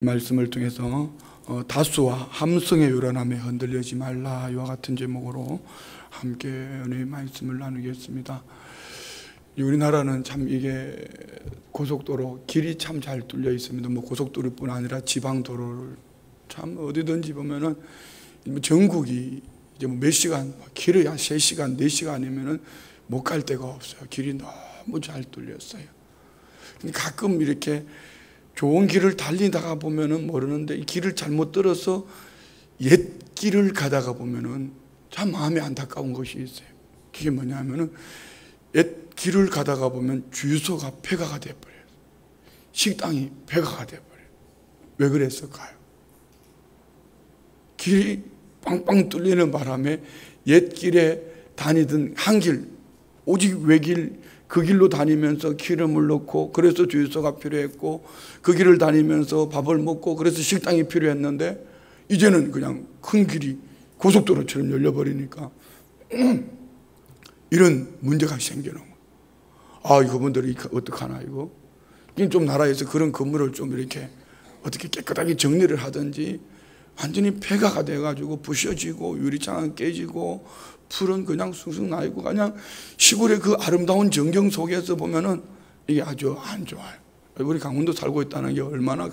말씀을 통해서 다수와 함성의 요란함에 흔들리지 말라 이와 같은 제목으로 함께 은혜의 말씀을 나누겠습니다. 우리나라는 참 이게 고속도로 길이 참 잘 뚫려 있습니다. 뭐 고속도로뿐 아니라 지방도로를 참 어디든지 보면은 전국이 이제 몇 시간, 길어야 3시간, 4시간이면은 못 갈 데가 없어요. 길이 너무 잘 뚫렸어요. 가끔 이렇게 좋은 길을 달리다가 보면은 모르는데 이 길을 잘못 들어서 옛 길을 가다가 보면은 참 마음이 안타까운 것이 있어요. 그게 뭐냐면은 옛 길을 가다가 보면 주유소가 폐가가 돼버려요. 식당이 폐가가 돼버려요. 왜 그랬을까요? 길이 빵빵 뚫리는 바람에 옛 길에 다니던 한 길, 오직 외길, 그 길로 다니면서 기름을 넣고 그래서 주유소가 필요했고 그 길을 다니면서 밥을 먹고 그래서 식당이 필요했는데 이제는 그냥 큰 길이 고속도로처럼 열려버리니까 이런 문제가 생기는 거예요. 아, 이분들이 어떡하나 이거. 좀 나라에서 그런 건물을 좀 이렇게 어떻게 깨끗하게 정리를 하든지 완전히 폐가가 돼가지고 부셔지고 유리창은 깨지고 풀은 그냥 숭숭 나 있고 그냥 시골의 그 아름다운 전경 속에서 보면은 이게 아주 안 좋아요. 우리 강원도 살고 있다는 게 얼마나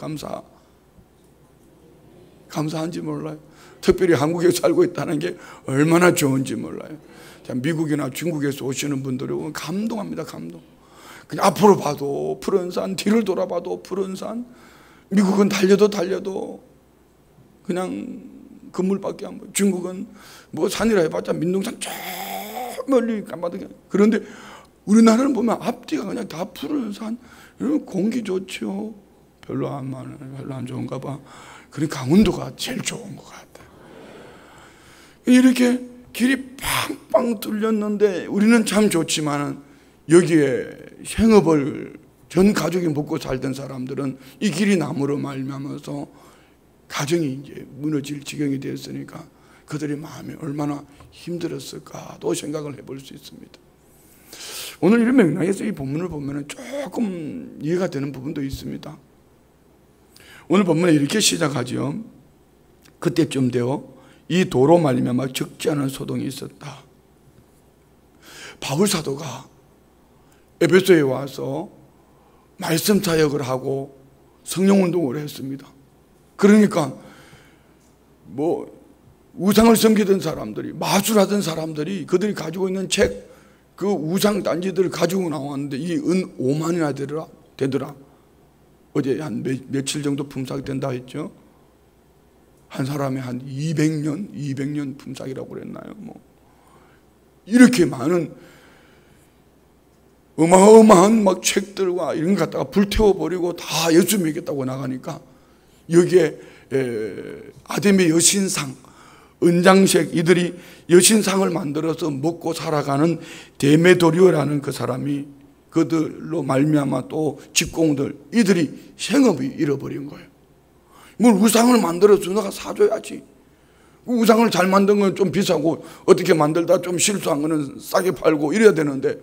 감사한지 몰라요. 특별히 한국에 살고 있다는 게 얼마나 좋은지 몰라요. 미국이나 중국에서 오시는 분들은 감동합니다. 감동. 그냥 앞으로 봐도 푸른 산, 뒤를 돌아봐도 푸른 산. 미국은 달려도 그냥 건물밖에 안 보여. 중국은 뭐 산이라 해봤자 민둥산 저 멀리 까마득해. 그런데 우리나라는 보면 앞뒤가 그냥 다 푸른 산. 공기 좋죠. 별로 안 좋은가 봐. 그래 강원도가 제일 좋은 것 같아. 이렇게 길이 팡팡 뚫렸는데 우리는 참 좋지만은 여기에 생업을 전 가족이 먹고 살던 사람들은 이 길이 나무로 말미암아서 가정이 이제 무너질 지경이 되었으니까 그들의 마음이 얼마나 힘들었을까도 생각을 해볼 수 있습니다. 오늘 이런 맥락에서 이 본문을 보면 조금 이해가 되는 부분도 있습니다. 오늘 본문에 이렇게 시작하죠. 그때쯤 되어 이 도로 말미암아 적지 않은 소동이 있었다. 바울 사도가 에베소에 와서 말씀 사역을 하고 성령 운동을 했습니다. 그러니까 뭐 우상을 섬기던 사람들이 마술하던 사람들이 그들이 가지고 있는 책 그 우상 단지들을 가지고 나왔는데 이 은 5만이나 되더라. 어제 한 며칠 정도 품삯된다 했죠. 한 사람이 한 200년 품삯이라고 그랬나요? 뭐 이렇게 많은 어마어마한 막 책들과 이런 거 갖다가 불태워버리고 다 예수 믿겠다고 나가니까 여기에 아데미 여신상, 은장색 이들이 여신상을 만들어서 먹고 살아가는 데메도리오라는 그 사람이 그들로 말미암아 또 직공들 이들이 생업이 잃어버린 거예요. 뭘 우상을 만들어서 내가 사줘야지. 우상을 잘 만든 건 좀 비싸고 어떻게 만들다 좀 실수한 거는 싸게 팔고 이래야 되는데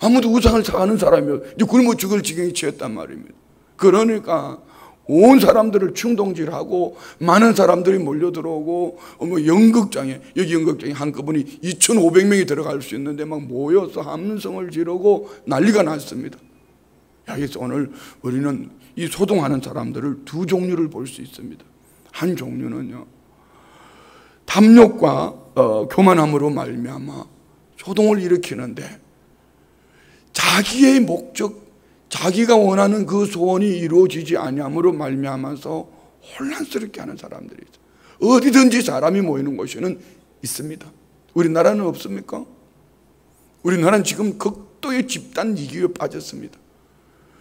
아무도 우상을 사가는 사람이 이제 굶어 죽을 지경이 치였단 말입니다. 그러니까 온 사람들을 충동질하고 많은 사람들이 몰려들어오고 뭐 연극장에 여기 연극장에 한꺼번에 2,500명이 들어갈 수 있는데 막 모여서 함성을 지르고 난리가 났습니다. 여기서 오늘 우리는 이 소동하는 사람들을 두 종류를 볼 수 있습니다. 한 종류는요 탐욕과 교만함으로 말미암아 소동을 일으키는데 자기의 목적 자기가 원하는 그 소원이 이루어지지 아니함으로 말미암아서 혼란스럽게 하는 사람들이 있어요. 어디든지 사람이 모이는 곳에는 있습니다. 우리나라는 없습니까? 우리나라는 지금 극도의 집단 이기에 빠졌습니다.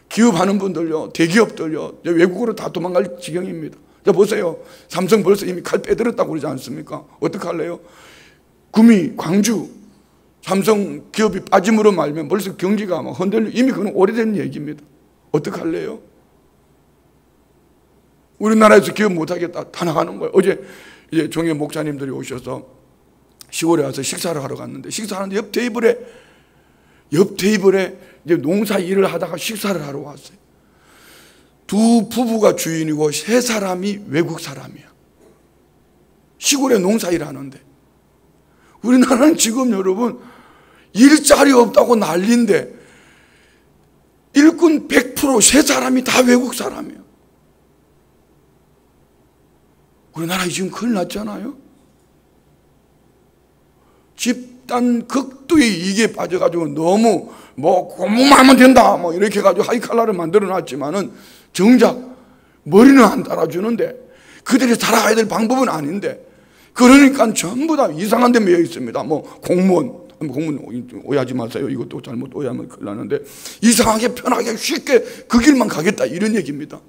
기업하는 분들요, 대기업들요, 외국으로 다 도망갈 지경입니다. 자, 보세요. 삼성 벌써 이미 칼 빼들었다고 그러지 않습니까? 어떡할래요? 구미, 광주, 삼성 기업이 빠짐으로 말면 벌써 경기가 막 흔들려. 이미 그건 오래된 얘기입니다. 어떡할래요? 우리나라에서 기업 못하겠다. 다 나가는 거예요. 어제 이제 종교 목사님들이 오셔서 시골에 와서 식사를 하러 갔는데 식사하는데 옆 테이블에 이제 농사 일을 하다가 식사를 하러 왔어요. 두 부부가 주인이고 세 사람이 외국 사람이야. 시골에 농사일 하는데. 우리나라는 지금 여러분 일자리 없다고 난리인데 일꾼 100% 세 사람이 다 외국 사람이에요. 우리나라 지금 큰일 났잖아요. 집단 극도의 이익에 빠져가지고 너무 공부만 하면 된다 이렇게 해가지고 하이칼라를 만들어 놨지만은 정작 머리는 안 달아주는데 그들이 살아가야 될 방법은 아닌데 그러니까 전부 다 이상한 데 매여 있습니다. 공무원 오해하지 마세요. 이것도 잘못 오해하면 큰일 나는데 이상하게 편하게 쉽게 그 길만 가겠다 이런 얘기입니다.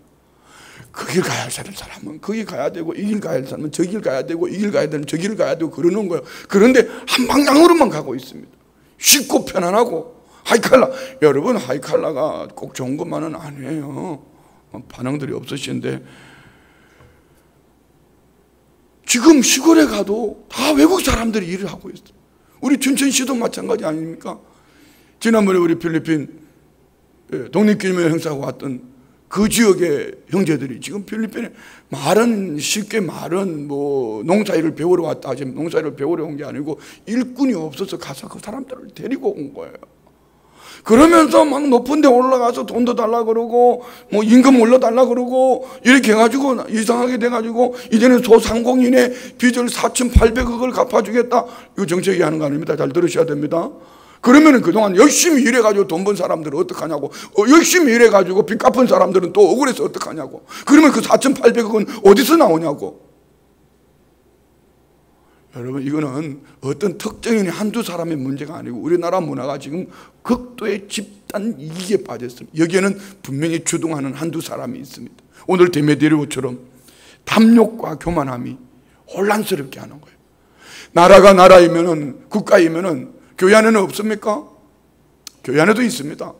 그 길 가야 할 사람은 거기 가야 되고 이 길 가야 할 사람은 저 길 가야 되고 이 길 가야 되면 저 길 가야 되고 그러는 거예요. 그런데 한 방향으로만 가고 있습니다. 쉽고 편안하고 하이칼라. 여러분 하이칼라가 꼭 좋은 것만은 아니에요. 반응들이 없으신데 지금 시골에 가도 다 외국 사람들이 일을 하고 있어요. 우리 춘천시도 마찬가지 아닙니까? 지난번에 우리 필리핀 독립기념일 행사하고 왔던 그 지역의 형제들이 지금 필리핀에 쉽게 말은 농사일을 배우러 왔다 하지만 농사일을 배우러 온 게 아니고 일꾼이 없어서 가서 그 사람들을 데리고 온 거예요. 그러면서 막 높은 데 올라가서 돈도 달라 그러고 임금 올려달라 그러고 이렇게 해가지고 이상하게 돼가지고 이제는 소상공인의 빚을 4,800억을 갚아주겠다. 이거 정책이 하는 거 아닙니다. 잘 들으셔야 됩니다. 그러면 그동안 열심히 일해가지고 돈 번 사람들은 어떡하냐고, 열심히 일해가지고 빚 갚은 사람들은 또 억울해서 어떡하냐고. 그러면 그 4,800억은 어디서 나오냐고. 여러분 이거는 어떤 특정인이 한두 사람의 문제가 아니고 우리나라 문화가 지금 극도의 집단 이익에 빠졌습니다. 여기에는 분명히 주동하는 한두 사람이 있습니다. 오늘 데메드리오처럼 탐욕과 교만함이 혼란스럽게 하는 거예요. 나라가 나라이면은 국가이면은 교회 안에는 없습니까? 교회 안에도 있습니다.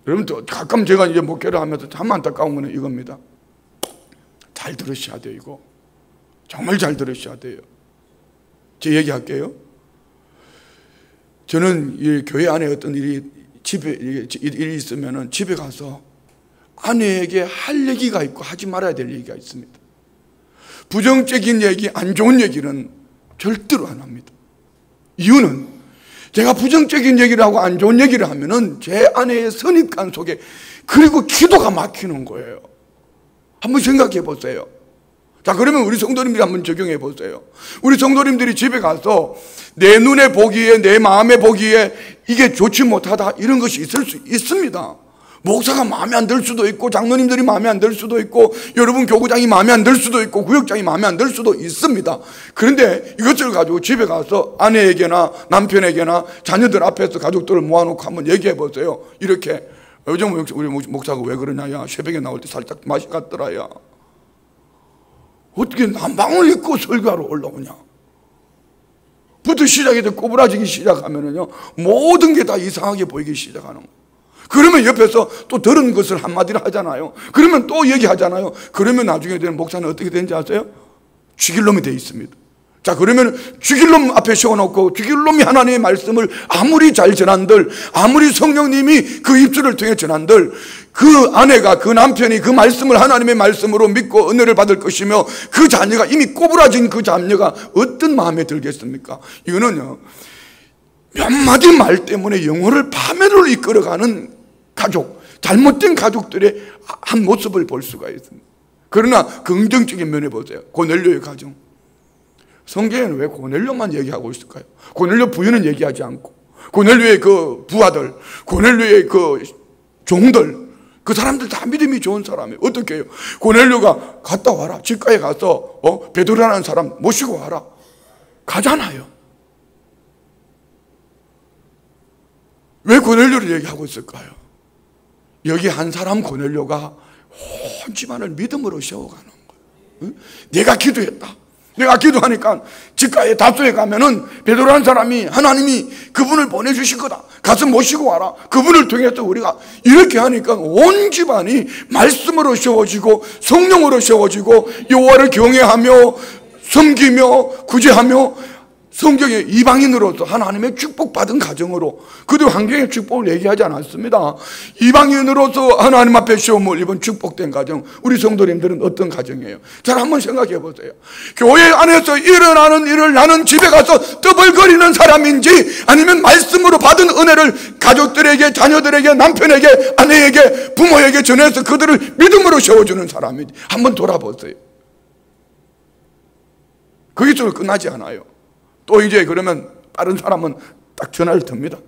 여러분 가끔 제가 이제 목회를 하면서 참 안타까운 거는 이겁니다. 잘 들으셔야 돼요. 이거 정말 잘 들으셔야 돼요. 제 얘기할게요. 저는 이 교회 안에 어떤 일이 있으면은 집에 가서 아내에게 할 얘기가 있고 하지 말아야 될 얘기가 있습니다. 부정적인 얘기, 안 좋은 얘기는 절대로 안 합니다. 이유는 제가 부정적인 얘기를 하고 안 좋은 얘기를 하면은 제 아내의 선입관 속에 그리고 기도가 막히는 거예요. 한번 생각해 보세요. 자, 그러면 우리 성도님들이 한번 적용해 보세요. 우리 성도님들이 집에 가서 내 눈에 보기에, 내 마음에 보기에 이게 좋지 못하다 이런 것이 있을 수 있습니다. 목사가 마음에 안 들 수도 있고 장로님들이 마음에 안 들 수도 있고 여러분 교구장이 마음에 안 들 수도 있고 구역장이 마음에 안 들 수도 있습니다. 그런데 이것을 가지고 집에 가서 아내에게나 남편에게나 자녀들 앞에서 가족들을 모아놓고 한번 얘기해 보세요. 이렇게 요즘 우리 목사가 왜 그러냐, 야 새벽에 나올 때 살짝 맛이 갔더라, 야 어떻게 난방을 입고 설교하러 올라오냐. 부터 시작이 돼 꼬부라지기 시작하면은요 모든 게 다 이상하게 보이기 시작하는 거예요. 그러면 옆에서 또 들은 것을 한마디를 하잖아요. 그러면 또 얘기하잖아요. 그러면 나중에 되는 목사는 어떻게 되는지 아세요? 죽일 놈이 되어 있습니다. 자, 그러면 죽일 놈 앞에 세워놓고 죽일 놈이 하나님의 말씀을 아무리 잘 전한들, 아무리 성령님이 그 입술을 통해 전한들, 그 아내가, 그 남편이 그 말씀을 하나님의 말씀으로 믿고 은혜를 받을 것이며 그 자녀가 이미 꼬부라진 그 자녀가 어떤 마음에 들겠습니까? 이거는요 몇 마디 말 때문에 영혼을 파멸을 이끌어가는 가족, 잘못된 가족들의 한 모습을 볼 수가 있습니다. 그러나 긍정적인 면에 보세요. 고넬료의 가정. 성경에는 왜 고넬료만 얘기하고 있을까요? 고넬료 부인은 얘기하지 않고 고넬료의 그 부하들, 고넬료의 그 종들, 그 사람들 다 믿음이 좋은 사람이에요. 어떻게 해요? 고넬료가 갔다 와라. 집가에 가서 베드로라는 사람 모시고 와라. 가잖아요. 왜 고넬료를 얘기하고 있을까요? 여기 한 사람 고넬료가 온 집안을 믿음으로 세워가는 거예요. 내가 기도했다. 내가 기도하니까 집가에 다소에 가면은 베드로라는 사람이 하나님이 그분을 보내주실 거다. 가서 모시고 와라. 그분을 통해서 우리가 이렇게 하니까 온 집안이 말씀으로 세워지고 성령으로 세워지고 여호와를 경외하며 섬기며 구제하며 성경에 이방인으로서 하나님의 축복받은 가정으로 그들 환경의 축복을 얘기하지 않았습니다. 이방인으로서 하나님 앞에 시험을 입은 축복된 가정, 우리 성도님들은 어떤 가정이에요? 잘 한번 생각해 보세요. 교회 안에서 일어나는 일을 나는 집에 가서 떠벌거리는 사람인지, 아니면 말씀으로 받은 은혜를 가족들에게, 자녀들에게, 남편에게, 아내에게, 부모에게 전해서 그들을 믿음으로 세워주는 사람인지 한번 돌아보세요. 거기서 끝나지 않아요. 또 이제 그러면 다른 사람은 딱 전화를 듭니다.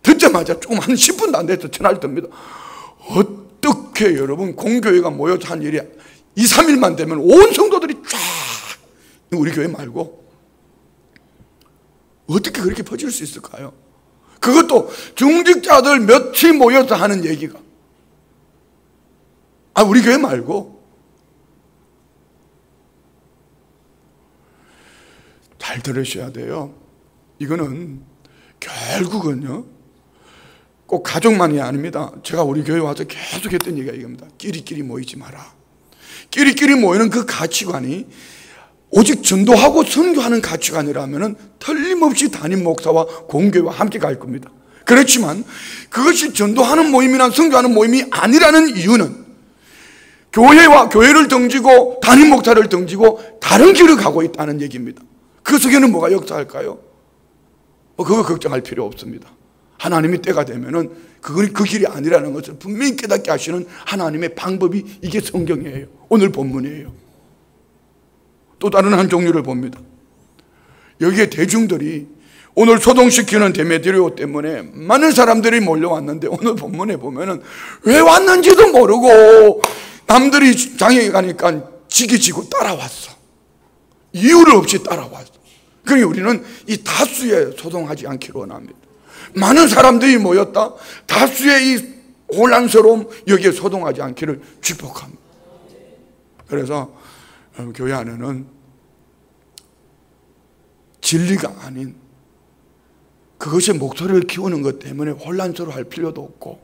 듣자마자 조금 한 10분도 안 돼서 전화를 듭니다. 어떻게 여러분 공교회가 모여서 한 일이 2, 3일만 되면 온 성도들이 쫙, 우리 교회 말고 어떻게 그렇게 퍼질 수 있을까요? 그것도 중직자들 몇이 모여서 하는 얘기가, 우리 교회 말고. 잘 들으셔야 돼요. 이거는 결국은요, 꼭 가족만이 아닙니다. 제가 우리 교회 와서 계속 했던 얘기가 이겁니다. 끼리끼리 모이지 마라. 끼리끼리 모이는 그 가치관이 오직 전도하고 선교하는 가치관이라면 틀림없이 담임 목사와 공교회와 함께 갈 겁니다. 그렇지만 그것이 전도하는 모임이나 선교하는 모임이 아니라는 이유는 교회와 교회를 등지고 담임 목사를 등지고 다른 길을 가고 있다는 얘기입니다. 그 속에는 뭐가 역사할까요? 그거 걱정할 필요 없습니다. 하나님이 때가 되면은 그건 그 길이 아니라는 것을 분명히 깨닫게 하시는 하나님의 방법이, 이게 성경이에요. 오늘 본문이에요. 또 다른 한 종류를 봅니다. 여기에 대중들이 오늘 소동시키는 데메드리오 때문에 많은 사람들이 몰려왔는데, 오늘 본문에 보면은 왜 왔는지도 모르고 남들이 장에 가니까 지기지고 따라왔어. 이유를 없이 따라왔어. 그러니 우리는 이 다수에 소동하지 않기로 원합니다. 많은 사람들이 모였다, 다수의 이 혼란스러움, 여기에 소동하지 않기를 축복합니다. 그래서 교회 안에는 진리가 아닌 그것의 목소리를 키우는 것 때문에 혼란스러워할 필요도 없고,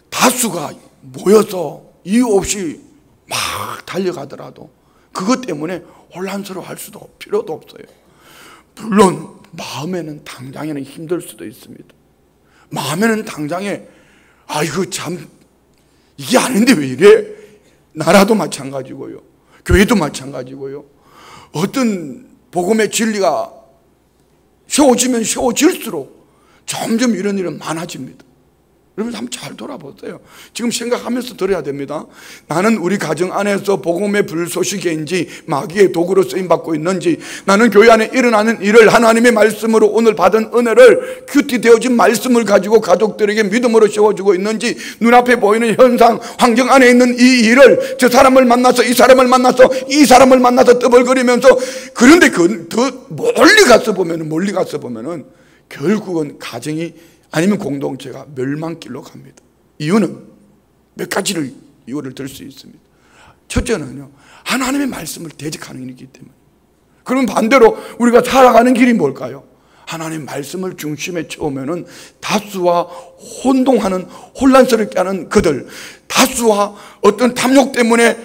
다수가 모여서 이유 없이 막 달려가더라도 그것 때문에 혼란스러워할 수도 필요도 없어요. 물론 마음에는 당장에는 힘들 수도 있습니다. 마음에는 당장에 이거 참 이게 아닌데 왜 이래? 나라도 마찬가지고요, 교회도 마찬가지고요. 어떤 복음의 진리가 세워지면 세워질수록 점점 이런 일은 많아집니다. 여러분 한번 잘 돌아보세요. 지금 생각하면서 들어야 됩니다. 나는 우리 가정 안에서 복음의 불소식인지 마귀의 도구로 쓰임받고 있는지, 나는 교회 안에 일어나는 일을 하나님의 말씀으로 오늘 받은 은혜를 큐티 되어진 말씀을 가지고 가족들에게 믿음으로 세워주고 있는지, 눈앞에 보이는 현상, 환경 안에 있는 이 일을 저 사람을 만나서 이 사람을 만나서 이 사람을 만나서 떠벌거리면서, 그런데 더 멀리 가서 보면은 결국은 가정이 아니면 공동체가 멸망길로 갑니다. 이유는 몇 가지를 이유를 들 수 있습니다. 첫째는요, 하나님의 말씀을 대적하는 일이기 때문에. 그럼 반대로 우리가 살아가는 길이 뭘까요? 하나님의 말씀을 중심에 채우면은 다수와 혼동하는, 혼란스럽게 하는 그들, 다수와 어떤 탐욕 때문에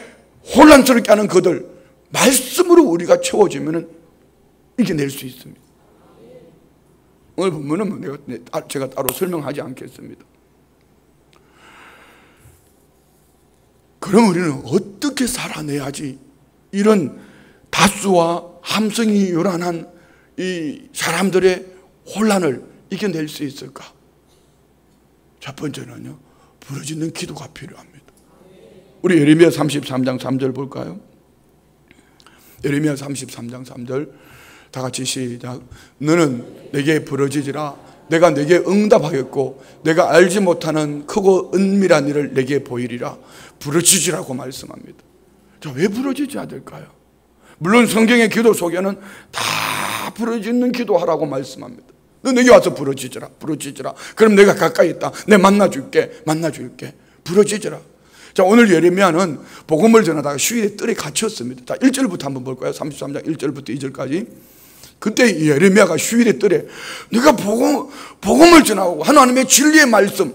혼란스럽게 하는 그들, 말씀으로 우리가 채워지면은 이겨낼 수 있습니다. 오늘 본문은 제가 따로 설명하지 않겠습니다. 그럼 우리는 어떻게 살아내야지 이런 다수와 함성이 요란한 이 사람들의 혼란을 이겨낼 수 있을까? 첫 번째는요, 부르짖는 기도가 필요합니다. 우리 예레미야 33장 3절 볼까요? 예레미야 33장 3절 다 같이 시작. 너는 내게 부르짖으라. 내가 내게 응답하겠고 내가 알지 못하는 크고 은밀한 일을 내게 보이리라. 부르짖으라고 말씀합니다. 자, 왜 부르짖어야 될까요? 물론 성경의 기도 속에는 다 부르짖는 기도하라고 말씀합니다. 너 내게 와서 부르짖으라. 그럼 내가 가까이 있다. 내가 만나줄게. 부르짖으라. 자, 오늘 예레미야는 복음을 전하다가 휴일에 뜰에 갇혔습니다. 자, 1절부터 한번 볼까요? 33장 1절부터 2절까지. 그때 예레미야가 휴일에 뜰에 내가 복음을 전하고 하나님의 진리의 말씀,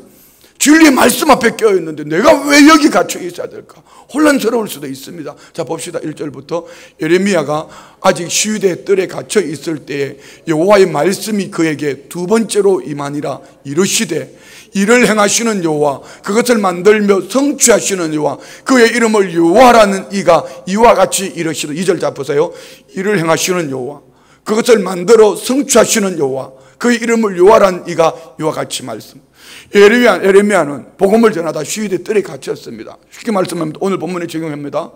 진리의 말씀 앞에 껴있는데 내가 왜 여기 갇혀 있어야 될까? 혼란스러울 수도 있습니다. 자, 봅시다. 1절부터. 예레미야가 아직 시위대 뜰에 갇혀 있을 때에 여호와의 말씀이 그에게 두 번째로 임하니라. 이르시되 이를 행하시는 여호와, 그것을 만들며 성취하시는 여호와, 그의 이름을 여호와라는 이가 이와 같이 이르시되. 2절 잡으세요. 이를 행하시는 여호와, 그것을 만들어 성취하시는 여호와, 그의 이름을 여호와라는 이가 이와 같이 말씀. 예레미야는 복음을 전하다 시위대 뜰에 갇혔습니다. 쉽게 말씀하면 오늘 본문에 적용합니다.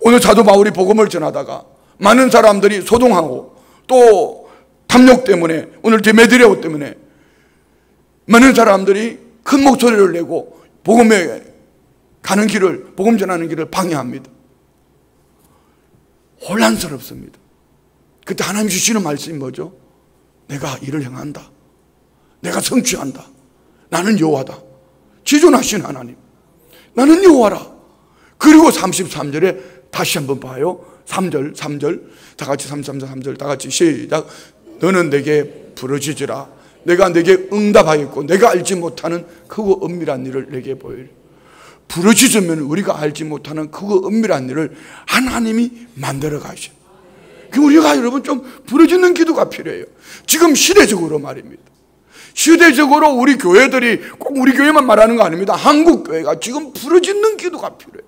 오늘 사도 바울이 복음을 전하다가 많은 사람들이 소동하고 또 탐욕 때문에, 오늘 데메드레오 때문에 많은 사람들이 큰 목소리를 내고 복음에 가는 길을, 복음 전하는 길을 방해합니다. 혼란스럽습니다. 그때 하나님 주시는 말씀이 뭐죠? 내가 일을 행한다. 내가 성취한다. 나는 여호와다. 지존하신 하나님. 나는 여호와라. 그리고 33절에 다시 한번 봐요. 3절. 다 같이 3절 다 같이 시작. 너는 내게 부르짖으라. 내가 내게 응답하겠고 내가 알지 못하는 크고 은밀한 일을 내게 보이리. 부르짖으면 우리가 알지 못하는 크고 은밀한 일을 하나님이 만들어 가셔. 우리가 여러분 좀 부르짖는 기도가 필요해요. 지금 시대적으로 말입니다. 시대적으로 우리 교회들이, 꼭 우리 교회만 말하는 거 아닙니다. 한국 교회가 지금 부르짖는 기도가 필요해요.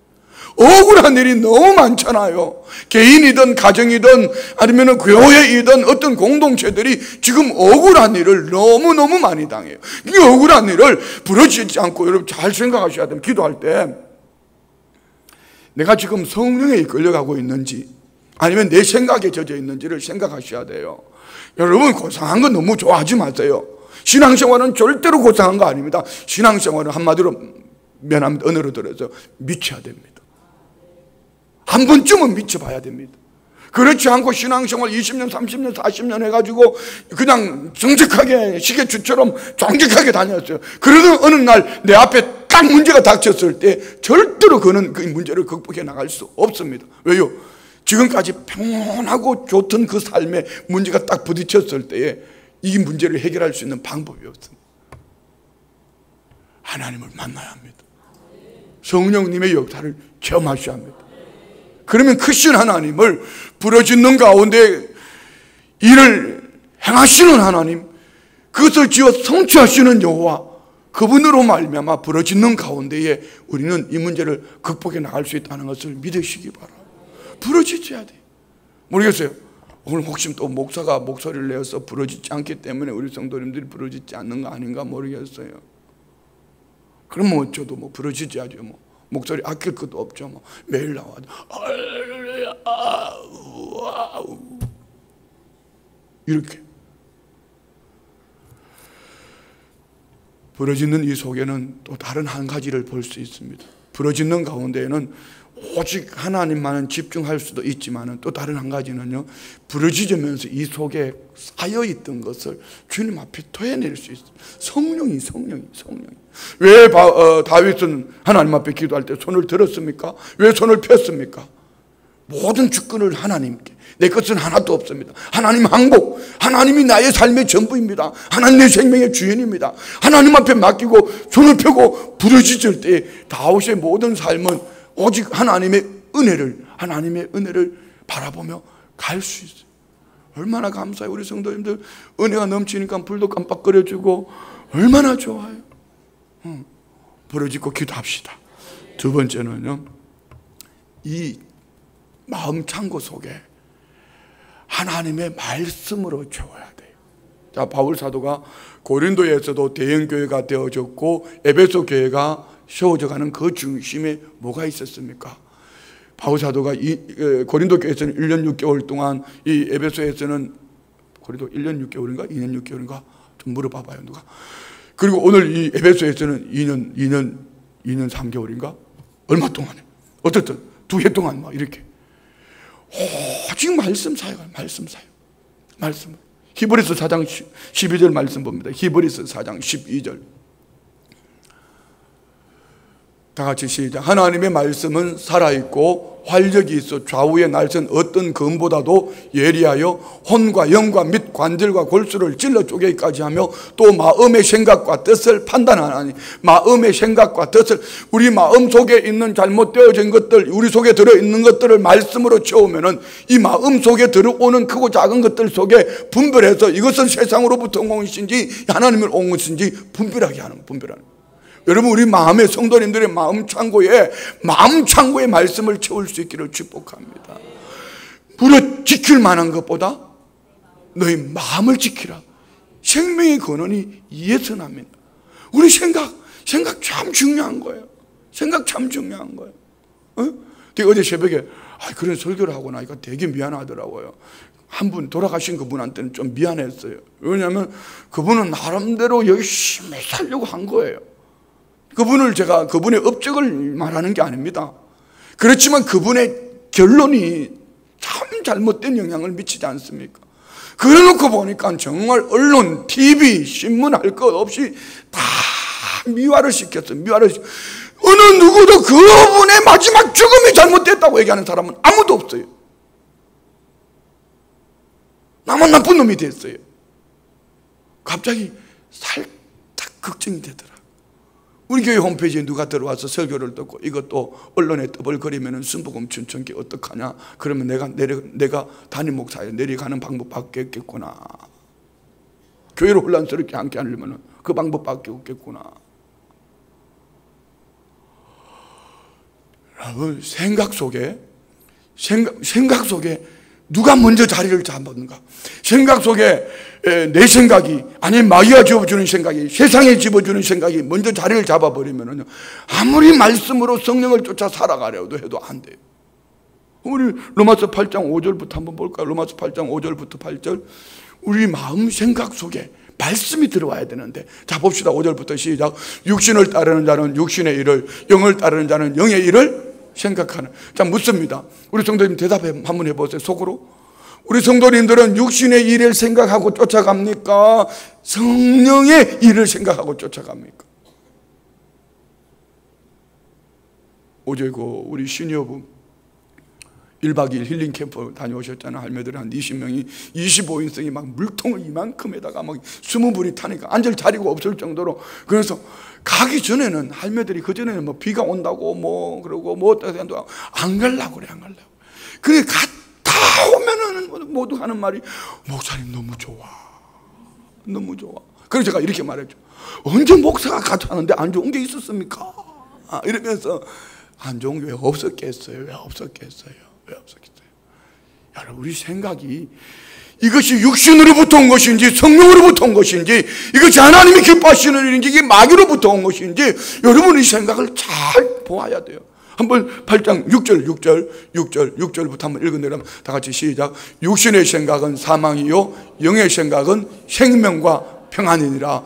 억울한 일이 너무 많잖아요. 개인이든 가정이든 아니면 교회이든 어떤 공동체들이 지금 억울한 일을 너무너무 많이 당해요. 이 억울한 일을 부르짖지 않고, 여러분 잘 생각하셔야 돼요. 기도할 때 내가 지금 성령에 끌려가고 있는지 아니면 내 생각에 젖어 있는지를 생각하셔야 돼요. 여러분 고상한 건 너무 좋아하지 마세요. 신앙생활은 절대로 고상한 거 아닙니다. 신앙생활은 한마디로 면합니다. 언어로 들어서 미쳐야 됩니다. 한 번쯤은 미쳐봐야 됩니다. 그렇지 않고 신앙생활 20년, 30년, 40년 해가지고 그냥 정직하게 시계추처럼 정직하게 다녔어요. 그러던 어느 날 내 앞에 딱 문제가 닥쳤을 때 절대로 그는 그 문제를 극복해 나갈 수 없습니다. 왜요? 지금까지 평온하고 좋던 그 삶에 문제가 딱 부딪혔을 때에 이 문제를 해결할 수 있는 방법이 없습니다. 하나님을 만나야 합니다. 성령님의 역사를 체험하셔야 합니다. 그러면 크신 하나님을, 부르짖는 가운데 일을 행하시는 하나님, 그것을 지어 성취하시는 여호와, 그분으로 말미암아 부르짖는 가운데에 우리는 이 문제를 극복해 나갈 수 있다는 것을 믿으시기 바랍니다. 부르짖어야 돼요. 모르겠어요. 오늘 혹시 또 목사가 목소리를 내어서 부르짖지 않기 때문에 우리 성도님들이 부르짖지 않는 거 아닌가 모르겠어요. 그럼 뭐 저도 뭐 부르짖어야죠. 뭐 목소리 아낄 것도 없죠. 뭐 매일 나와도 이렇게 부르짖는 이 속에는 또 다른 한 가지를 볼 수 있습니다. 부르짖는 가운데에는 오직 하나님만은 집중할 수도 있지만 또 다른 한 가지는요, 부르짖으면서 이 속에 쌓여있던 것을 주님 앞에 토해낼 수 있어요. 성령이. 왜 다윗은 하나님 앞에 기도할 때 손을 들었습니까? 왜 손을 폈습니까? 모든 주권을 하나님께, 내 것은 하나도 없습니다. 하나님 항복, 하나님이 나의 삶의 전부입니다. 하나님 내 생명의 주인입니다. 하나님 앞에 맡기고 손을 펴고 부르짖을 때 다윗의 모든 삶은 오직 하나님의 은혜를 바라보며 갈 수 있어요. 얼마나 감사해요. 우리 성도님들 은혜가 넘치니까 불도 깜빡거려주고 얼마나 좋아요. 부르짖고 기도합시다. 두 번째는요, 이 마음 창고 속에 하나님의 말씀으로 채워야 돼요. 자, 바울 사도가 고린도에서도 대형교회가 되어졌고 에베소 교회가 세워져가는 그 중심에 뭐가 있었습니까? 바울 사도가 고린도 교회에서는 1년 6개월 동안, 이 에베소에서는 고린도 1년 6개월인가 2년 6개월인가 좀 물어봐봐요 누가. 그리고 오늘 이 에베소에서는 2년 3개월인가 얼마 동안에 어쨌든 2해 동안 막 이렇게 오직 말씀 사역. 히브리서 4장 12절 말씀 봅니다. 히브리서 4장 12절 다 같이 시작. 하나님의 말씀은 살아있고 활력이 있어 좌우의 날선 어떤 검보다도 예리하여 혼과 영과 및 관절과 골수를 찔러 쪼개기까지 하며 또 마음의 생각과 뜻을 판단하나니 마음의 생각과 뜻을 우리 마음 속에 있는 잘못되어진 것들 우리 속에 들어있는 것들을 말씀으로 채우면은 이 마음 속에 들어오는 크고 작은 것들 속에 분별해서 이것은 세상으로부터 온 것인지 하나님을 온 것인지 분별하게 하는 여러분 우리 마음의 성도님들의 마음 창고에 말씀을 채울 수 있기를 축복합니다. 무릇 지킬 만한 것보다 너희 마음을 지키라. 생명의 근원이 이에서 납니다. 우리 생각 참 중요한 거예요. 생각 참 중요한 거예요. 어제 새벽에 그런 설교를 하고 나니까 되게 미안하더라고요. 한 분 돌아가신 그분한테는 좀 미안했어요. 왜냐하면 그분은 나름대로 열심히 살려고 한 거예요. 그분의 업적을 말하는 게 아닙니다. 그렇지만 그분의 결론이 참 잘못된 영향을 미치지 않습니까? 그래놓고 보니까 정말 언론, TV, 신문 할 것 없이 다 미화를 시켰어요. 어느 누구도 그분의 마지막 죽음이 잘못됐다고 얘기하는 사람은 아무도 없어요. 나만 나쁜 놈이 됐어요. 갑자기 살짝 걱정이 되더라. 우리 교회 홈페이지에 누가 들어와서 설교를 듣고 이것도 언론에 떠벌거리면 순복음 춘천기 어떡하냐? 그러면 내가 담임 목사에 내려가는 방법밖에 없겠구나. 교회를 혼란스럽게 않게 하려면 그 방법밖에 없겠구나. 여러분 생각 속에 누가 먼저 자리를 잡았는가? 생각 속에 내 생각이 아니면 마귀가 집어주는 생각이 세상에 집어주는 생각이 먼저 자리를 잡아버리면 아무리 말씀으로 성령을 쫓아 살아가려도 해도 안 돼요. 우리 로마서 8장 5절부터 한번 볼까요? 로마서 8장 5절부터 8절. 우리 마음 생각 속에 말씀이 들어와야 되는데 자 봅시다. 5절부터 시작. 육신을 따르는 자는 육신의 일을 영을 따르는 자는 영의 일을 생각하는. 자 묻습니다. 우리 성도님 대답 한번 해보세요. 속으로. 우리 성도님들은 육신의 일을 생각하고 쫓아갑니까? 성령의 일을 생각하고 쫓아갑니까? 어제 우리 시니어분 1박 2일 힐링 캠프 다녀오셨잖아요. 할매들이 한 20명이 25인승이 막 물통을 이만큼에다가 막 20분이 타니까 앉을 자리가 없을 정도로. 그래서 가기 전에는 할매들이 그전에는 뭐 비가 온다고 그러고 안 가려고 그래. 그래 갔다 오면은 모두 하는 말이 목사님 너무 좋아. 그래서 제가 이렇게 말했죠. 언제 목사가 같이 하는데 안 좋은 게 있었습니까? 이러면서 안 좋은 게 왜 없었겠어요? 여러분 우리 생각이 이것이 육신으로부터 온 것인지 성령으로부터 온 것인지 이것이 하나님이 기뻐하시는 일인지 이게 마귀로부터 온 것인지 여러분이 생각을 잘 보아야 돼요. 한번 8장 6절부터 한번 읽어내려면 다 같이 시작. 육신의 생각은 사망이요 영의 생각은 생명과 평안이니라.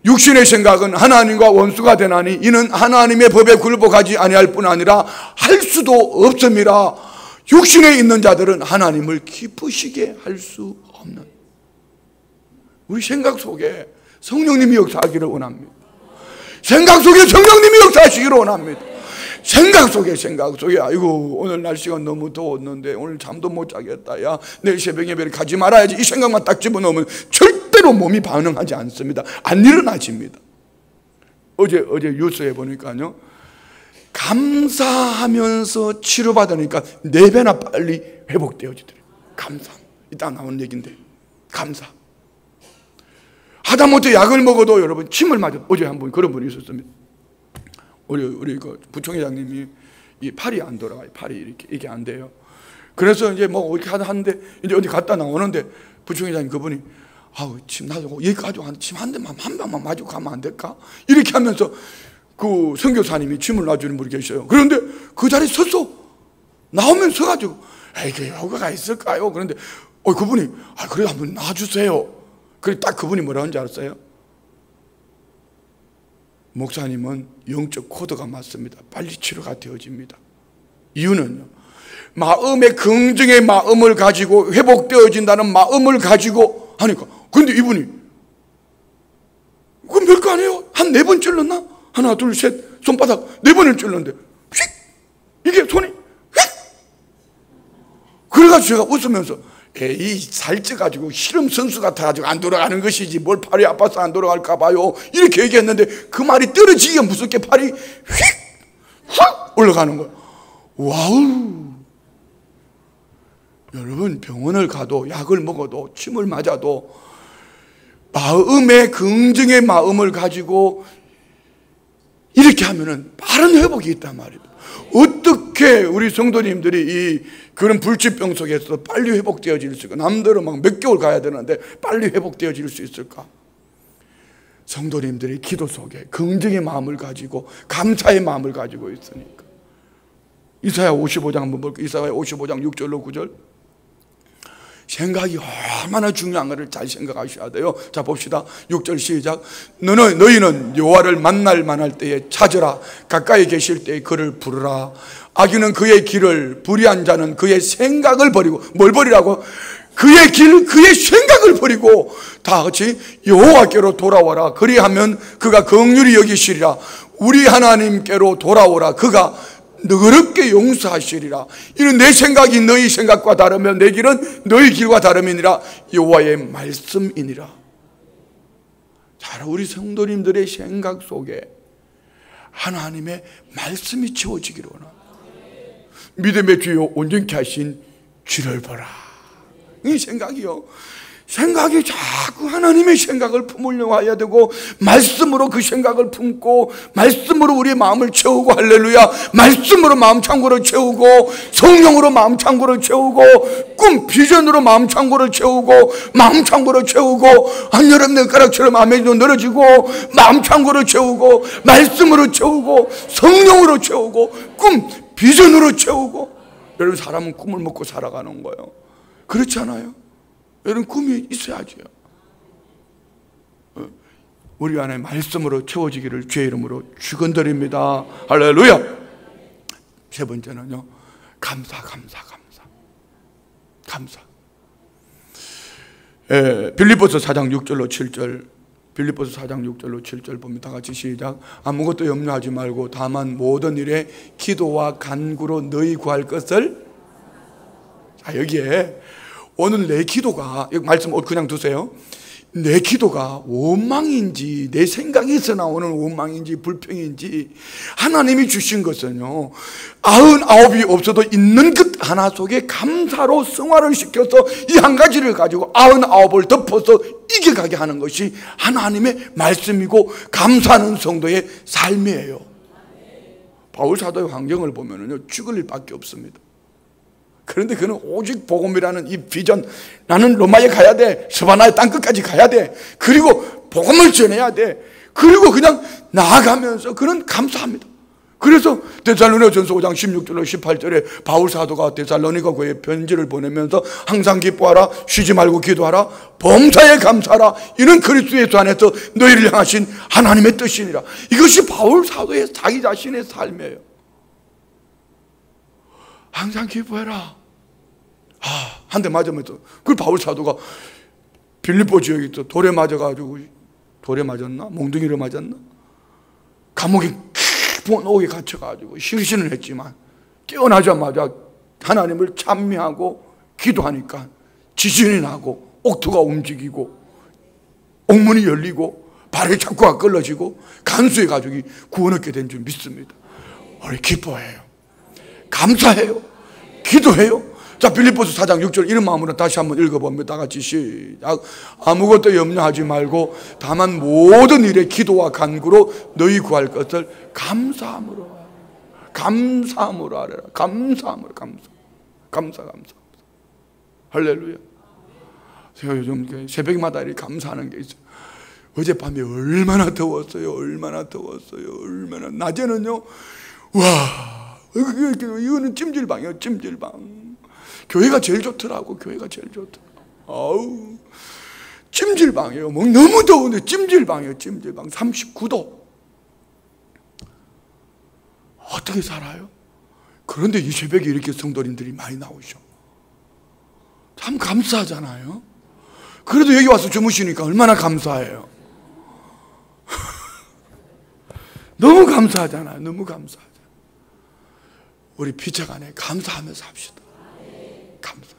육신의 생각은 하나님과 원수가 되나니 이는 하나님의 법에 굴복하지 아니할 뿐 아니라 할 수도 없음이라. 육신에 있는 자들은 하나님을 기쁘시게 할 수 없는. 우리 생각 속에 성령님이 역사하기를 원합니다. 생각 속에 성령님이 역사하시기를 원합니다. 생각 속에 아이고 오늘 날씨가 너무 더웠는데 오늘 잠도 못 자겠다. 야 내일 새벽 예배를 가지 말아야지. 이 생각만 딱 집어넣으면 절대로 몸이 반응하지 않습니다. 안 일어나집니다. 어제 뉴스에 보니까요, 감사하면서 치료받으니까 4배나 빨리 회복되어지더래요. 감사. 이따 나오는 얘기인데 감사. 하다못해 약을 먹어도 여러분 침을 맞아. 어제 한 분 그런 분이 있었습니다. 우리 그 부총회장님이 이 팔이 안 돌아가요. 팔이 이게 안 돼요. 그래서 이제 뭐 이렇게 하는데 이제 어디 갔다 나오는데 부총회장님 그분이 침 나도 여기 가지고 침 한 방만 마주고 가면 안 될까? 이렇게 하면서 그 선교사님이 침을 놔주는 분이 계셔요. 그런데 그 자리에 섰어. 나오면 서가지고 이게 효과가 있을까요? 그런데 그분이 그래 한번 놔주세요. 그래 딱 그분이 뭐라 하는지 알았어요? 목사님은 영적 코드가 맞습니다. 빨리 치료가 되어집니다. 이유는요, 마음의 긍정의 마음을 가지고 회복되어진다는 마음을 가지고 하니까. 근데 이분이 그건 별거 아니에요. 한 4번 찔렀나? 하나 둘 셋 손바닥 4번을 찔렀는데 휙! 이게 손이 그래가지고 제가 웃으면서 에이 살쪄가지고 실험 선수 같아가지고 안 돌아가는 것이지 뭘 팔이 아파서 안 돌아갈까 봐요 이렇게 얘기했는데 그 말이 떨어지기가 무섭게 팔이 휙 올라가는 거예요. 와우. 여러분 병원을 가도 약을 먹어도 침을 맞아도 마음의 긍정의 마음을 가지고 이렇게 하면은 빠른 회복이 있단 말입니다. 어떻게 우리 성도님들이 이 그런 불치병 속에서 빨리 회복되어질 수 있을까? 남들은 막 몇 개월 가야 되는데 빨리 회복되어질 수 있을까? 성도님들이 기도 속에 긍정의 마음을 가지고 감사의 마음을 가지고 있으니까. 이사야 55장 한번 볼게요. 이사야 55장 6절로 9절. 생각이 얼마나 중요한 것을 잘 생각하셔야 돼요. 자 봅시다. 6절 시작. 너희는 여호와를 만날 만할 때에 찾으라. 가까이 계실 때에 그를 부르라. 악인은 그의 길을, 불의한 자는 그의 생각을 버리고. 뭘 버리라고? 그의 길, 그의 생각을 버리고 다 같이 여호와께로 돌아와라. 그리하면 그가 긍휼히 여기시리라. 우리 하나님께로 돌아오라. 그가 너그럽게 용서하시리라. 이는 내 생각이 너희 생각과 다르며 내 길은 너희 길과 다름이니라. 여호와의 말씀이니라. 자, 우리 성도님들의 생각 속에 하나님의 말씀이 채워지기를 원합니다. 믿음의 주요 온전케 하신 주를 보라. 이 생각이요. 생각이 자꾸 하나님의 생각을 품으려고 해야 되고 말씀으로 그 생각을 품고 말씀으로 우리의 마음을 채우고 할렐루야. 말씀으로 마음 창고를 채우고 성령으로 마음 창고를 채우고 꿈 비전으로 마음 창고를 채우고 마음 창고를 채우고 한여름 냉가락처럼 마음이 늘어지고 마음 창고를 채우고 말씀으로 채우고 성령으로 채우고 꿈 비전으로 채우고. 여러분 사람은 꿈을 먹고 살아가는 거예요. 그렇지 않아요? 여러분 꿈이 있어야죠. 우리 안에 말씀으로 채워지기를 주의 이름으로 축원드립니다. 할렐루야. 세 번째는요, 감사. 빌립보서 4장 6절로 7절. 빌립보서 4장 6절로 7절 봅니다. 다 같이 시작. 아무것도 염려하지 말고 다만 모든 일에 기도와 간구로 너희 구할 것을. 자, 여기에 오늘 내 기도가, 여기 말씀 그냥 두세요. 내 기도가 원망인지 내 생각에서 나오는 원망인지 불평인지 하나님이 주신 것은요 99이 없어도 있는 것 하나 속에 감사로 승화를 시켜서 이 한 가지를 가지고 99을 덮어서 이겨가게 하는 것이 하나님의 말씀이고 감사하는 성도의 삶이에요. 바울 사도의 환경을 보면요 죽을 일밖에 없습니다. 그런데 그는 오직 복음이라는 이 비전, 나는 로마에 가야 돼, 스바나의 땅끝까지 가야 돼, 그리고 복음을 전해야 돼, 그리고 그냥 나아가면서 그는 감사합니다. 그래서 데살로니가전서 5장 16절로 18절에 바울 사도가 데살로니가 교회에 편지를 보내면서 항상 기뻐하라, 쉬지 말고 기도하라, 범사에 감사하라, 이는 그리스도 예수 안에서 너희를 향하신 하나님의 뜻이니라. 이것이 바울 사도의 자기 자신의 삶이에요. 항상 기뻐해라. 한 대 맞으면서 그 바울 사도가 빌립보 지역에 또 돌에 맞아가지고, 돌에 맞았나? 몽둥이를 맞았나? 감옥에 깊은 옥에 갇혀가지고 실신을 했지만 깨어나자마자 하나님을 찬미하고 기도하니까 지진이 나고 옥토가 움직이고 옥문이 열리고 발에 착고가 끌어지고 간수의 가족이 구원 얻게 된 줄 믿습니다. 우리 기뻐해요, 감사해요, 기도해요. 자, 빌립보서 4장 6절 이런 마음으로 다시 한번 읽어봅니다. 다 같이 시작. 아무것도 염려하지 말고 다만 모든 일에 기도와 간구로 너희 구할 것을 감사함으로 하라. 감사함으로. 감사. 할렐루야. 제가 요즘 새벽마다 이렇게 감사하는 게 있어요. 어젯밤에 얼마나 더웠어요. 낮에는요, 와, 이거는 찜질방이에요. 찜질방. 교회가 제일 좋더라고. 아우, 찜질방이에요. 뭐 너무 더운데 찜질방이에요. 39도. 어떻게 살아요? 그런데 이 새벽에 이렇게 성도님들이 많이 나오셔. 참 감사하잖아요. 그래도 여기 와서 주무시니까 얼마나 감사해요. 너무 감사하잖아요. 우리 피차간에 감사하면서 합시다. 감사.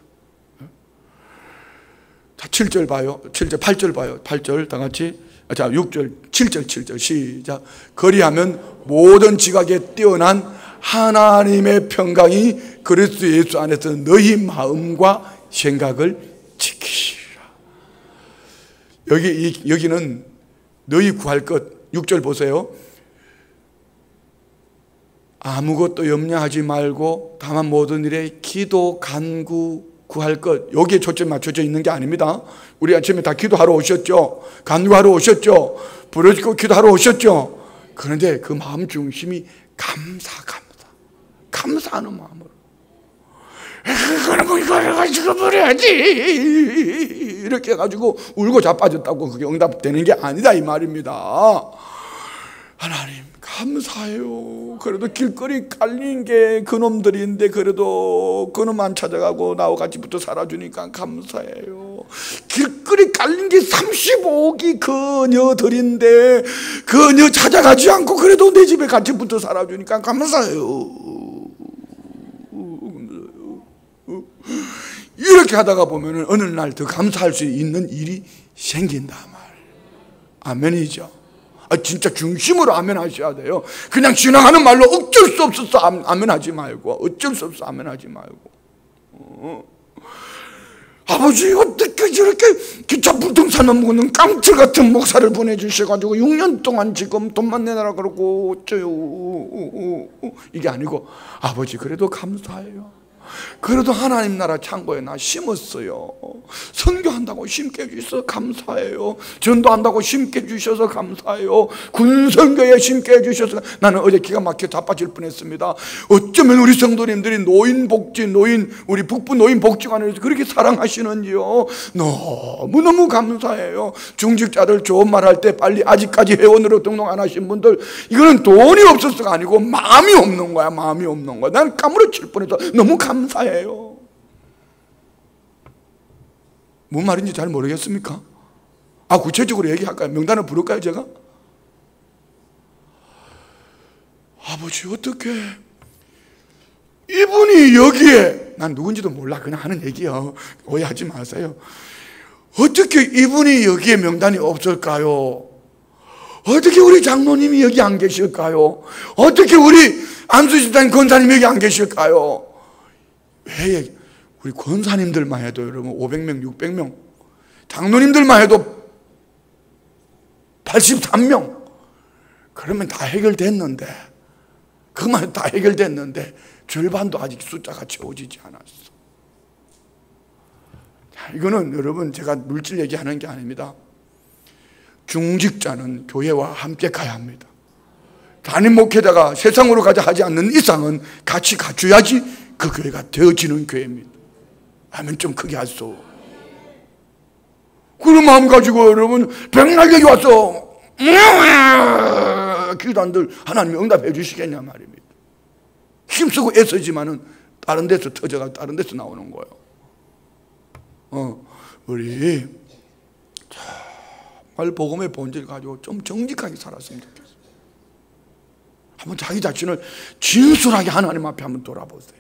7절 봐요. 7절, 8절 봐요. 8절 다 같이. 자, 6절, 7절, 7절 시작. 그리하면 모든 지각에 뛰어난 하나님의 평강이 그리스도 예수 안에서 너희 마음과 생각을 지키시라. 여기는 너희 구할 것, 6절 보세요. 아무것도 염려하지 말고 다만 모든 일에 기도, 간구, 구할 것, 여기에 초점 맞춰져 있는 게 아닙니다. 우리 아침에 다 기도하러 오셨죠? 간구하러 오셨죠? 부르짖고 기도하러 오셨죠? 그런데 그 마음 중심이 감사하는 마음으로. 그러면 이거를 가지고 버려야지 이렇게 해가지고 울고 자빠졌다고 그게 응답되는 게 아니다 이 말입니다. 하나님 감사해요. 그래도 길거리 깔린 게 그놈들인데 그래도 그놈만 찾아가고 나와 같이 붙어 살아주니까 감사해요. 길거리 깔린 게 35기 그녀들인데 그녀 찾아가지 않고 그래도 내 집에 같이 붙어 살아주니까 감사해요. 이렇게 하다가 보면 어느 날 더 감사할 수 있는 일이 생긴다 말. 아멘이죠. 진짜 중심으로 아멘 하셔야 돼요. 그냥 지나가는 말로 어쩔 수 없어서 아멘 하지 말고, 어쩔 수 없어 아멘 하지 말고. 아버지 어떻게 저렇게 기차 불통사 넘고는 깡틀 같은 목사를 보내주셔가지고 6년 동안 지금 돈만 내놔라 그러고 어쩌요. 이게 아니고 아버지 그래도 감사해요. 그래도 하나님 나라 창고에 나 심었어요. 선교한다고 심게 해주셔서 감사해요. 전도한다고 심게 해주셔서 감사해요. 군선교에 심게 해주셔서. 나는 어제 기가 막혀 자빠질 뻔했습니다. 어쩌면 우리 성도님들이 노인복지, 우리 북부 노인복지관에서 그렇게 사랑하시는지요. 너무너무 감사해요. 중직자들 좋은 말 할 때 빨리 아직까지 회원으로 등록 안 하신 분들, 이거는 돈이 없어서가 아니고 마음이 없는 거야. 마음이 없는 거야. 난 까무러칠 뻔해서 너무 감사해요. 뭔 말인지 잘 모르겠습니까? 구체적으로 얘기할까요? 명단을 부를까요 제가? 아버지 어떻게 이분이 여기에, 난 누군지도 몰라 그냥 하는 얘기요. 오해하지 마세요. 어떻게 이분이 여기에 명단이 없을까요? 어떻게 우리 장로님이 여기 안 계실까요? 어떻게 우리 안수집단 권사님이 여기 안 계실까요? 왜 우리 권사님들만 해도 여러분 500명, 600명, 장로님들만 해도 83명, 그러면 다 해결됐는데, 그만 해도 다 해결됐는데 절반도 아직 숫자가 채워지지 않았어. 자, 이거는 여러분 제가 물질 얘기하는 게 아닙니다. 중직자는 교회와 함께 가야 합니다. 담임 목회자가 세상으로 가자 하지 않는 이상은 같이 갖춰야지 그 교회가 되어지는 교회입니다. 아멘. 좀 크게 하소. 그런 마음 가지고 여러분 백날 여기 와서 기도한들 하나님이 응답해 주시겠냐 말입니다. 힘쓰고 애쓰지만은 다른 데서 터져가 다른 데서 나오는 거예요. 우리 정말 복음의 본질 가지고 좀 정직하게 살았으면 좋겠어요. 한번 자기 자신을 진솔하게 하나님 앞에 한번 돌아보세요.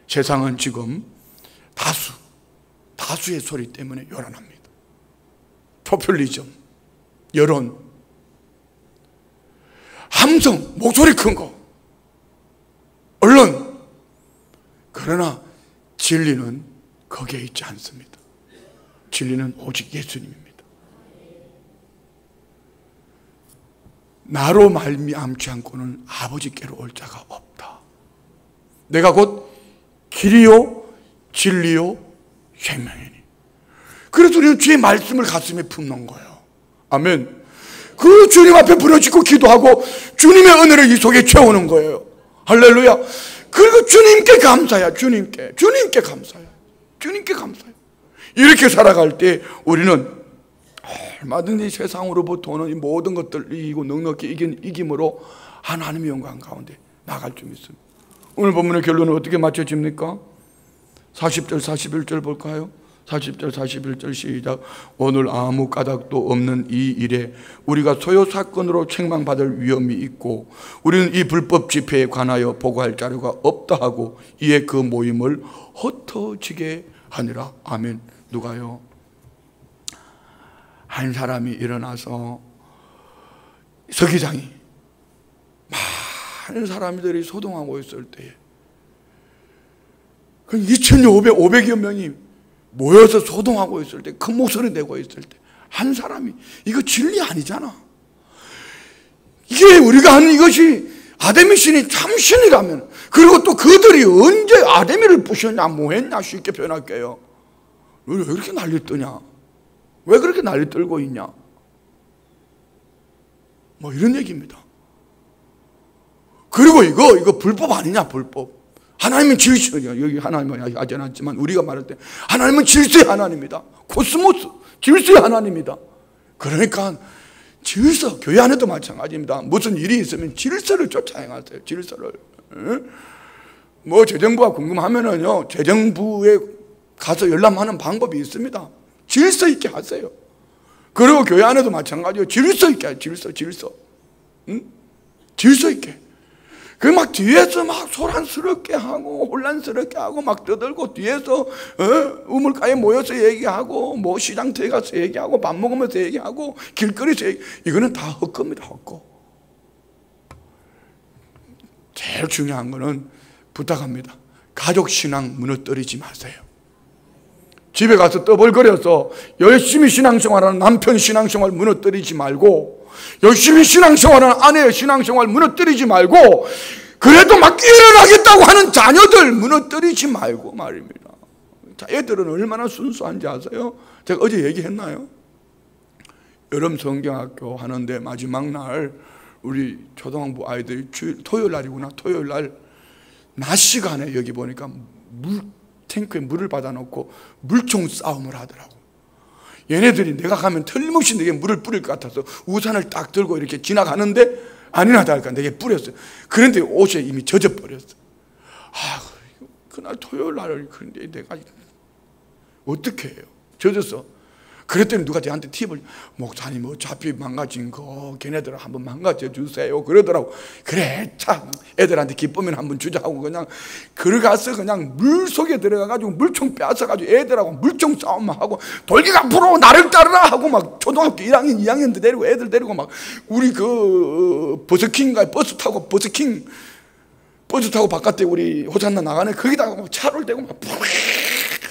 세상은 지금 다수의 소리 때문에 요란합니다. 포퓰리즘, 여론, 함성, 목소리 큰 거, 언론. 그러나 진리는 거기에 있지 않습니다. 진리는 오직 예수님입니다. 나로 말미암지 않고는 아버지께로 올 자가 없다. 내가 곧 길이요 진리요 생명이니. 그래서 우리는 주의 말씀을 가슴에 품는 거예요. 아멘. 그 주님 앞에 부르짖고 기도하고 주님의 은혜를 이 속에 채우는 거예요. 할렐루야. 그리고 주님께 감사해요. 주님께 감사해요. 주님께 감사해요. 이렇게 살아갈 때 우리는 얼마든지 세상으로부터 오는 이 모든 것들 이기고 넉넉히 이김으로 하나님의 영광 가운데 나갈 수 있습니다. 오늘 본문의 결론은 어떻게 맞춰집니까? 40절 41절 볼까요? 40절 41절 시작. 오늘 아무 까닭도 없는 이 일에 우리가 소요 사건으로 책망받을 위험이 있고 우리는 이 불법 집회에 관하여 보고할 자료가 없다 하고 이에 그 모임을 흩어지게 하니라. 아멘. 누가요? 한 사람이 일어나서 서기장이 많은 사람들이 소동하고 있을 때에 2,500여 명이 모여서 소동하고 있을 때, 큰 목소리 내고 있을 때 한 사람이, 이거 진리 아니잖아. 이게 우리가 하는 이것이 아데미 신이 참 신이라면, 그리고 또 그들이 언제 아데미를 부셨냐 뭐 했냐 쉽게 표현할게요. 왜 이렇게 난리 뜨냐, 왜 그렇게 난리 떨고 있냐, 뭐 이런 얘기입니다. 그리고 이거 불법 아니냐, 불법. 하나님은 질서냐, 여기 하나님은 하지 않았지만 우리가 말할 때 하나님은 질서의 하나님입니다. 코스모스 질서의 하나님입니다. 그러니까 질서, 교회 안에도 마찬가지입니다. 무슨 일이 있으면 질서를 쫓아 행하세요. 질서를. 뭐 재정부가 궁금하면은요, 재정부에 가서 열람하는 방법이 있습니다. 질서 있게 하세요. 그리고 교회 안에도 마찬가지예요. 질서 있게 해요. 질서. 응? 질서 있게. 그 막 뒤에서 막 소란스럽게 하고 혼란스럽게 하고 막 떠들고, 뒤에서 우물가에 모여서 얘기하고, 뭐 시장터에 가서 얘기하고, 밥 먹으면서 얘기하고, 길거리에서 이거는 다 헛겁니다. 헛거. 제일 중요한 거는 부탁합니다. 가족 신앙 무너뜨리지 마세요. 집에 가서 떠벌거려서 열심히 신앙생활하는 남편 신앙생활 무너뜨리지 말고, 열심히 신앙생활하는 아내의 신앙생활 무너뜨리지 말고, 그래도 막 일어나겠다고 하는 자녀들 무너뜨리지 말고 말입니다. 자, 애들은 얼마나 순수한지 아세요? 제가 어제 얘기했나요? 여름 성경학교 하는데 마지막 날 우리 초등학부 아이들이 토요일 날이구나. 토요일 날 낮 시간에 여기 보니까 탱크에 물을 받아놓고 물총 싸움을 하더라고. 얘네들이 내가 가면 틀림없이 내게 물을 뿌릴 것 같아서 우산을 딱 들고 이렇게 지나가는데 아니나 다를까 내게 뿌렸어요. 그런데 옷에 이미 젖어버렸어. 그날 토요일 날, 그런데 내가 어떻게 해요? 젖었어. 그랬더니 누가 저한테 팁을, 목사님 어차피 망가진 거 걔네들 한번 망가져 주세요 그러더라고. 그래, 참 애들한테 기쁘면 한번 주자고 그냥 들어가서 그냥 물 속에 들어가가지고 물총 빼앗아가지고 애들하고 물총 싸움만 하고, 돌기가 불어 나를 따르라 하고 막 초등학교 1학년 2학년들 데리고 애들 데리고 막 우리 그 버스킹인가 버스 타고 바깥에 우리 호산나 나가네, 거기다가 막 차를 대고 막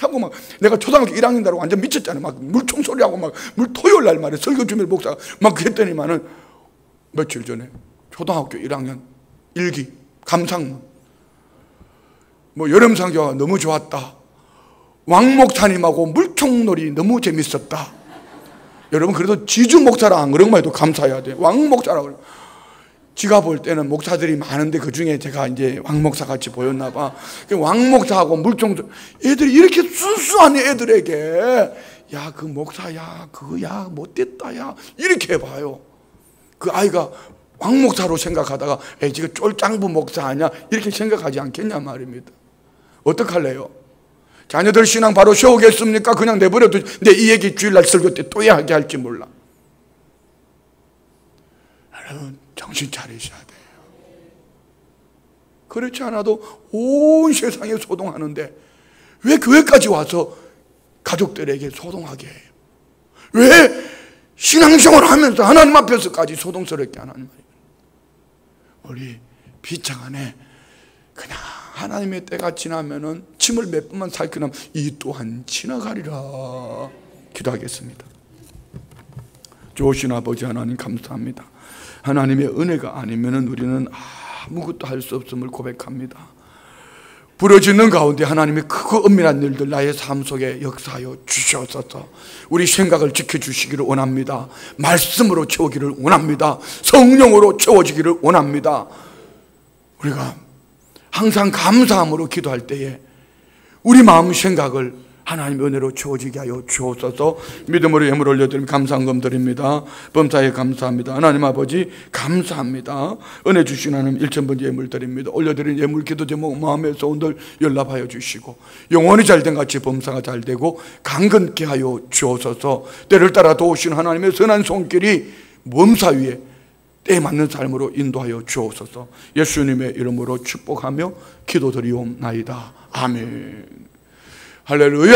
하고 막, 내가 초등학교 1학년 다고 완전 미쳤잖아. 막 물총 소리하고 막 토요일 날 말이야. 설교 준비 목사가 막 그랬더니만은 며칠 전에 초등학교 1학년 일기 감상문, 뭐 여름 상교가 너무 좋았다. 왕 목사님하고 물총놀이 너무 재밌었다. 여러분, 그래도 지주 목사라 안 그런 말도 감사해야 돼. 왕 목사라 그래. 지가 볼 때는 목사들이 많은데 그 중에 제가 이제 왕 목사 같이 보였나 봐. 왕 목사하고 물총, 애들이 이렇게 순수한 애들에게 야, 그 목사, 야, 그거, 야, 못됐다, 야, 이렇게 해봐요. 그 아이가 왕 목사로 생각하다가 에이, 지금 쫄짱부 목사 아니야? 이렇게 생각하지 않겠냐 말입니다. 어떡할래요? 자녀들 신앙 바로 세우겠습니까? 그냥 내버려도 내 이 얘기 주일날 설교 때 또 하게 할지 몰라. 여러분, 정신 차리셔야 돼요. 그렇지 않아도 온 세상에 소동하는데 왜 교회까지 와서 가족들에게 소동하게 해요? 왜 신앙생활을 하면서 하나님 앞에서까지 소동스럽게 하는 말이에요? 우리 비창안에 그냥 하나님의 때가 지나면은 침을 몇 번만 살펴나면 이 또한 지나가리라. 기도하겠습니다. 좋으신 아버지 하나님 감사합니다. 하나님의 은혜가 아니면은 우리는 아무것도 할 수 없음을 고백합니다. 부러지는 가운데 하나님의 크고 은밀한 일들 나의 삶 속에 역사하여 주시옵소서. 우리 생각을 지켜주시기를 원합니다. 말씀으로 채우기를 원합니다. 성령으로 채워지기를 원합니다. 우리가 항상 감사함으로 기도할 때에 우리 마음 생각을 하나님의 은혜로 채워지게 하여 주옵소서. 믿음으로 예물 올려드리면 감사한 금 드립니다. 범사에 감사합니다. 하나님 아버지 감사합니다. 은혜 주신 하나님 1,000번째 예물 드립니다. 올려드린 예물 기도 제목 마음의 소원들 연락하여 주시고 영원히 잘된 같이 범사가 잘되고 강건케 하여 주옵소서. 때를 따라 도우신 하나님의 선한 손길이 범사 위에 때에 맞는 삶으로 인도하여 주옵소서. 예수님의 이름으로 축복하며 기도드리옵나이다. 아멘. 할렐루야.